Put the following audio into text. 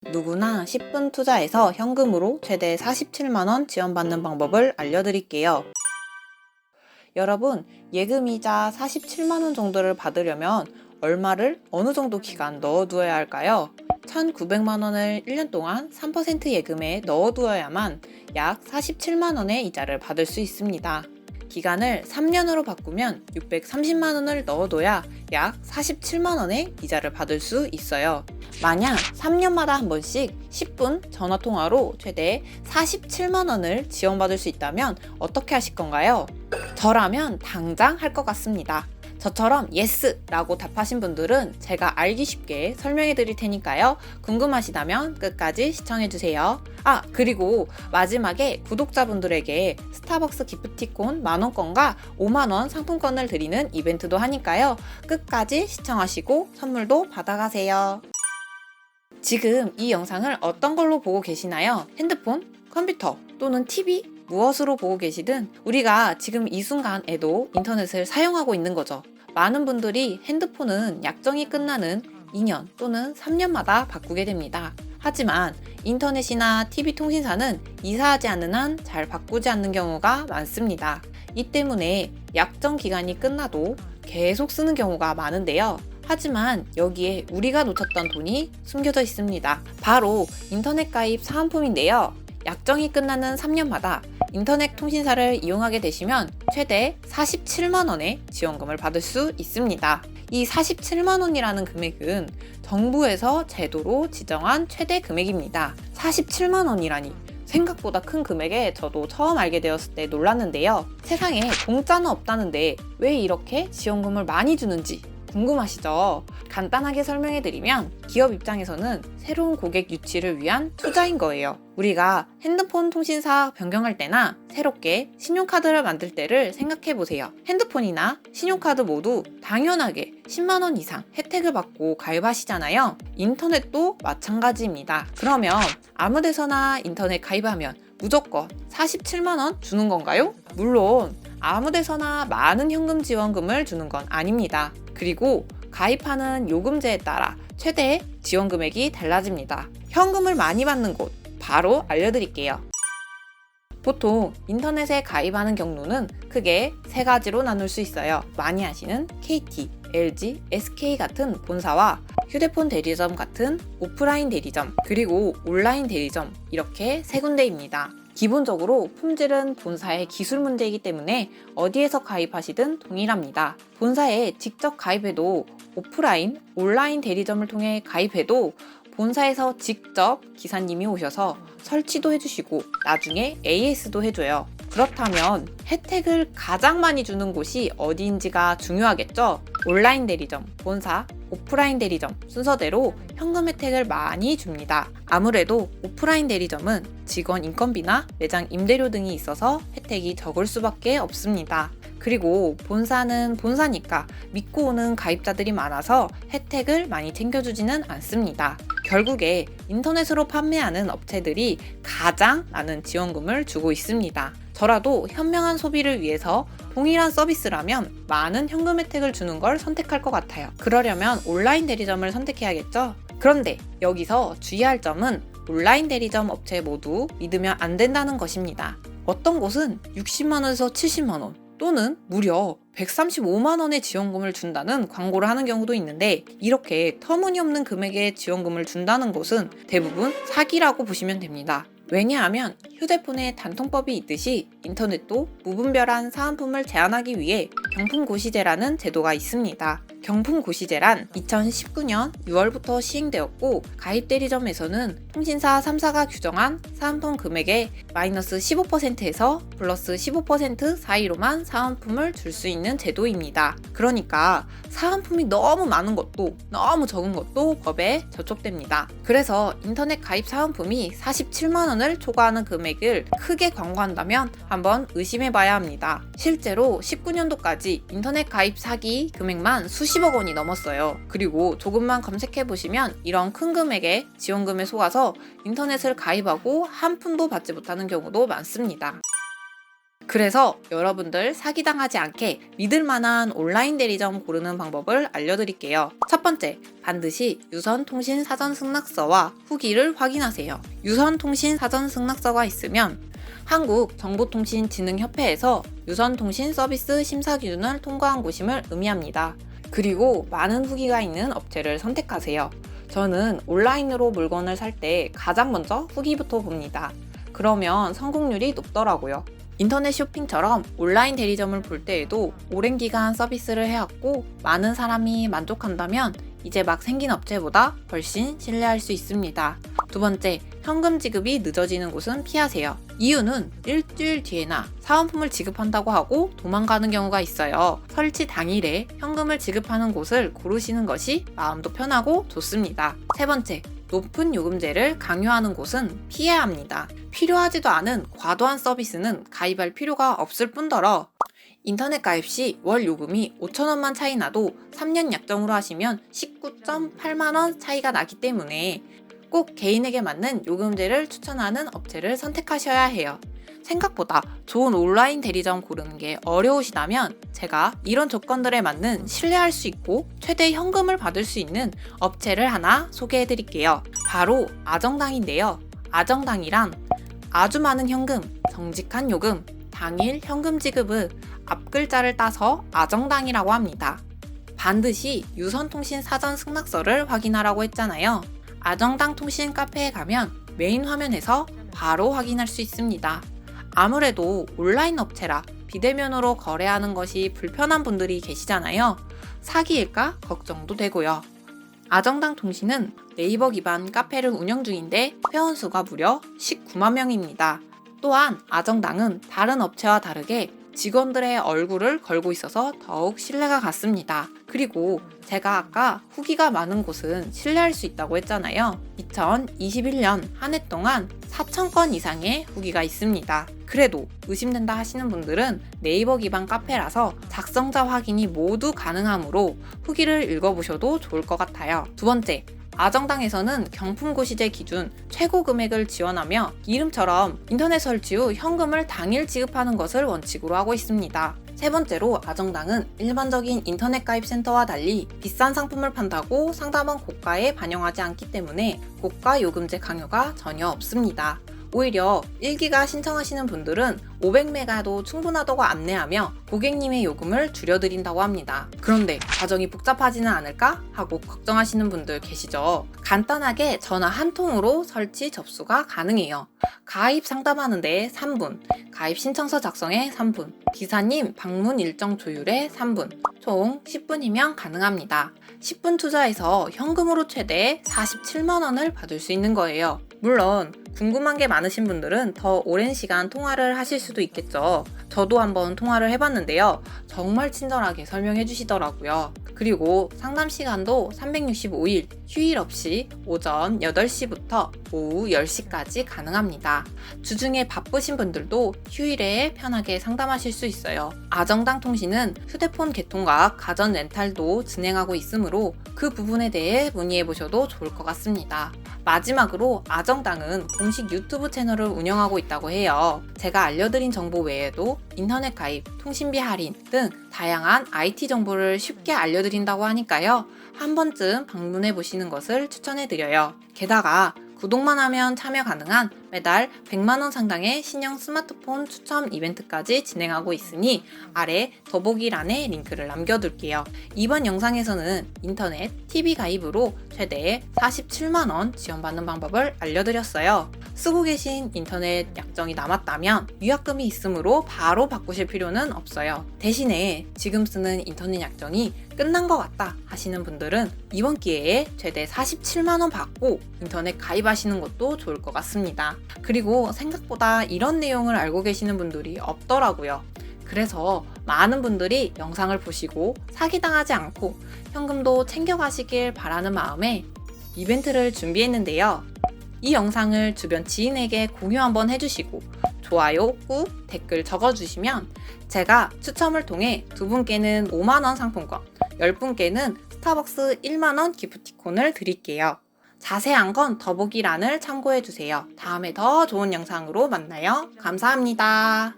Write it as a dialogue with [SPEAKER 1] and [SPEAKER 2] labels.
[SPEAKER 1] 누구나 10분 투자해서 현금으로 최대 47만원 지원받는 방법을 알려드릴게요. 여러분, 예금이자 47만원 정도를 받으려면 얼마를 어느 정도 기간 넣어두어야 할까요? 1,900만원을 1년 동안 3% 예금에 넣어두어야만 약 47만원의 이자를 받을 수 있습니다. 기간을 3년으로 바꾸면 630만원을 넣어둬야 약 47만원의 이자를 받을 수 있어요. 만약 3년마다 한 번씩 10분 전화통화로 최대 47만원을 지원받을 수 있다면 어떻게 하실 건가요? 저라면 당장 할 것 같습니다. 저처럼 예스! 라고 답하신 분들은 제가 알기 쉽게 설명해 드릴 테니까요. 궁금하시다면 끝까지 시청해 주세요. 그리고 마지막에 구독자분들에게 스타벅스 기프티콘 만원권과 5만원 상품권을 드리는 이벤트도 하니까요. 끝까지 시청하시고 선물도 받아가세요. 지금 이 영상을 어떤 걸로 보고 계시나요? 핸드폰, 컴퓨터 또는 TV? 무엇으로 보고 계시든 우리가 지금 이 순간에도 인터넷을 사용하고 있는 거죠. 많은 분들이 핸드폰은 약정이 끝나는 2년 또는 3년마다 바꾸게 됩니다. 하지만 인터넷이나 TV 통신사는 이사하지 않는 한 잘 바꾸지 않는 경우가 많습니다. 이 때문에 약정 기간이 끝나도 계속 쓰는 경우가 많은데요. 하지만 여기에 우리가 놓쳤던 돈이 숨겨져 있습니다. 바로 인터넷 가입 사은품인데요. 약정이 끝나는 3년마다 인터넷 통신사를 이용하게 되시면 최대 47만원의 지원금을 받을 수 있습니다. 이 47만원이라는 금액은 정부에서 제도로 지정한 최대 금액입니다. 47만원이라니 생각보다 큰 금액에 저도 처음 알게 되었을 때 놀랐는데요. 세상에 공짜는 없다는데 왜 이렇게 지원금을 많이 주는지 궁금하시죠? 간단하게 설명해드리면 기업 입장에서는 새로운 고객 유치를 위한 투자인 거예요. 우리가 핸드폰 통신사 변경할 때나 새롭게 신용카드를 만들 때를 생각해보세요. 핸드폰이나 신용카드 모두 당연하게 10만원 이상 혜택을 받고 가입하시잖아요. 인터넷도 마찬가지입니다. 그러면 아무 데서나 인터넷 가입하면 무조건 47만원 주는 건가요? 물론 아무 데서나 많은 현금 지원금을 주는 건 아닙니다. 그리고 가입하는 요금제에 따라 최대 지원 금액이 달라집니다. 현금을 많이 받는 곳 바로 알려드릴게요. 보통 인터넷에 가입하는 경로는 크게 세 가지로 나눌 수 있어요. 많이 아시는 KT, LG, SK 같은 본사와 휴대폰 대리점 같은 오프라인 대리점, 그리고 온라인 대리점 이렇게 세 군데입니다. 기본적으로 품질은 본사의 기술 문제이기 때문에 어디에서 가입하시든 동일합니다. 본사에 직접 가입해도 오프라인, 온라인 대리점을 통해 가입해도 본사에서 직접 기사님이 오셔서 설치도 해주시고 나중에 AS도 해줘요. 그렇다면 혜택을 가장 많이 주는 곳이 어디인지가 중요하겠죠? 온라인 대리점, 본사, 오프라인 대리점 순서대로 현금 혜택을 많이 줍니다. 아무래도 오프라인 대리점은 직원 인건비나 매장 임대료 등이 있어서 혜택이 적을 수밖에 없습니다. 그리고 본사는 본사니까 믿고 오는 가입자들이 많아서 혜택을 많이 챙겨주지는 않습니다. 결국에 인터넷으로 판매하는 업체들이 가장 많은 지원금을 주고 있습니다. 저라도 현명한 소비를 위해서 동일한 서비스라면 많은 현금 혜택을 주는 걸 선택할 것 같아요. 그러려면 온라인 대리점을 선택해야겠죠? 그런데 여기서 주의할 점은 온라인 대리점 업체 모두 믿으면 안 된다는 것입니다. 어떤 곳은 60만원에서 70만원 또는 무려 135만원의 지원금을 준다는 광고를 하는 경우도 있는데 이렇게 터무니없는 금액의 지원금을 준다는 곳은 대부분 사기라고 보시면 됩니다. 왜냐하면 휴대폰에 단통법이 있듯이 인터넷도 무분별한 사은품을 제한하기 위해 경품고시제라는 제도가 있습니다. 경품고시제란 2019년 6월부터 시행되었고 가입 대리점에서는 통신사 3사가 규정한 사은품 금액의 마이너스 15%에서 플러스 15% 사이로만 사은품을 줄 수 있는 제도입니다. 그러니까 사은품이 너무 많은 것도 너무 적은 것도 법에 저촉됩니다. 그래서 인터넷 가입 사은품이 47만원을 초과하는 금액을 크게 광고한다면 한번 의심해봐야 합니다. 실제로 19년도까지 인터넷 가입 사기 금액만 수십억 원이 넘었어요. 그리고 조금만 검색해보시면 이런 큰 금액의 지원금에 속아서 인터넷을 가입하고 한 푼도 받지 못하는 경우도 많습니다. 그래서 여러분들 사기당하지 않게 믿을 만한 온라인 대리점 고르는 방법을 알려드릴게요. 첫 번째, 반드시 유선통신 사전 승낙서와 후기를 확인하세요. 유선통신 사전 승낙서가 있으면 한국정보통신진흥협회에서 유선통신 서비스 심사 기준을 통과한 곳임을 의미합니다. 그리고 많은 후기가 있는 업체를 선택하세요. 저는 온라인으로 물건을 살 때 가장 먼저 후기부터 봅니다. 그러면 성공률이 높더라고요. 인터넷 쇼핑처럼 온라인 대리점을 볼 때에도 오랜 기간 서비스를 해왔고 많은 사람이 만족한다면 이제 막 생긴 업체보다 훨씬 신뢰할 수 있습니다. 두 번째, 현금 지급이 늦어지는 곳은 피하세요. 이유는 일주일 뒤에나 사은품을 지급한다고 하고 도망가는 경우가 있어요. 설치 당일에 현금을 지급하는 곳을 고르시는 것이 마음도 편하고 좋습니다. 세 번째, 높은 요금제를 강요하는 곳은 피해야 합니다. 필요하지도 않은 과도한 서비스는 가입할 필요가 없을 뿐더러 인터넷 가입 시 월 요금이 5,000원만 차이 나도 3년 약정으로 하시면 19.8만원 차이가 나기 때문에 꼭 개인에게 맞는 요금제를 추천하는 업체를 선택하셔야 해요. 생각보다 좋은 온라인 대리점 고르는 게 어려우시다면 제가 이런 조건들에 맞는 신뢰할 수 있고 최대 현금을 받을 수 있는 업체를 하나 소개해 드릴게요. 바로 아정당인데요. 아정당이란 아주 많은 현금, 정직한 요금, 당일 현금 지급을 앞글자를 따서 아정당이라고 합니다. 반드시 유선통신 사전 승낙서를 확인하라고 했잖아요. 아정당 통신 카페에 가면 메인 화면에서 바로 확인할 수 있습니다. 아무래도 온라인 업체라 비대면으로 거래하는 것이 불편한 분들이 계시잖아요. 사기일까 걱정도 되고요. 아정당 통신은 네이버 기반 카페를 운영 중인데 회원수가 무려 19만 명입니다. 또한 아정당은 다른 업체와 다르게 직원들의 얼굴을 걸고 있어서 더욱 신뢰가 갔습니다. 그리고 제가 아까 후기가 많은 곳은 신뢰할 수 있다고 했잖아요. 2021년 한 해 동안 4,000건 이상의 후기가 있습니다. 그래도 의심된다 하시는 분들은 네이버 기반 카페라서 작성자 확인이 모두 가능하므로 후기를 읽어보셔도 좋을 것 같아요. 두 번째, 아정당에서는 경품고시제 기준 최고 금액을 지원하며 이름처럼 인터넷 설치 후 현금을 당일 지급하는 것을 원칙으로 하고 있습니다. 세 번째로 아정당은 일반적인 인터넷 가입 센터와 달리 비싼 상품을 판다고 상담원 고가에 반영하지 않기 때문에 고가 요금제 강요가 전혀 없습니다. 오히려 1기가 신청하시는 분들은 500메가도 충분하다고 안내하며 고객님의 요금을 줄여드린다고 합니다. 그런데 과정이 복잡하지는 않을까 하고 걱정하시는 분들 계시죠? 간단하게 전화 한 통으로 설치 접수가 가능해요. 가입 상담하는데 3분, 가입 신청서 작성에 3분, 기사님 방문 일정 조율에 3분, 총 10분이면 가능합니다. 10분 투자해서 현금으로 최대 47만원을 받을 수 있는 거예요. 물론 궁금한 게 많으신 분들은 더 오랜 시간 통화를 하실 수도 있겠죠. 저도 한번 통화를 해봤는데요. 정말 친절하게 설명해 주시더라고요. 그리고 상담 시간도 365일 휴일 없이 오전 8시부터 오후 10시까지 가능합니다. 주중에 바쁘신 분들도 휴일에 편하게 상담하실 수 있어요. 아정당 통신은 휴대폰 개통과 가전 렌탈도 진행하고 있으므로 그 부분에 대해 문의해 보셔도 좋을 것 같습니다. 마지막으로 아정당은 공식 유튜브 채널을 운영하고 있다고 해요. 제가 알려드린 정보 외에도 인터넷 가입, 통신비 할인 등 다양한 IT 정보를 쉽게 알려드린다고 하니까요. 한 번쯤 방문해 보시는 것을 추천해드려요. 게다가 구독만 하면 참여 가능한 매달 100만원 상당의 신형 스마트폰 추첨 이벤트까지 진행하고 있으니 아래 더보기란에 링크를 남겨둘게요. 이번 영상에서는 인터넷 TV 가입으로 최대 47만원 지원받는 방법을 알려드렸어요. 쓰고 계신 인터넷 약정이 남았다면 위약금이 있으므로 바로 바꾸실 필요는 없어요. 대신에 지금 쓰는 인터넷 약정이 끝난 것 같다 하시는 분들은 이번 기회에 최대 47만원 받고 인터넷 가입하시는 것도 좋을 것 같습니다. 그리고 생각보다 이런 내용을 알고 계시는 분들이 없더라고요. 그래서 많은 분들이 영상을 보시고 사기당하지 않고 현금도 챙겨가시길 바라는 마음에 이벤트를 준비했는데요. 이 영상을 주변 지인에게 공유 한번 해주시고 좋아요 꾹 댓글 적어주시면 제가 추첨을 통해 2분께는 5만원 상품권, 10분께는 스타벅스 1만원 기프티콘을 드릴게요. 자세한 건 더보기란을 참고해주세요. 다음에 더 좋은 영상으로 만나요. 감사합니다.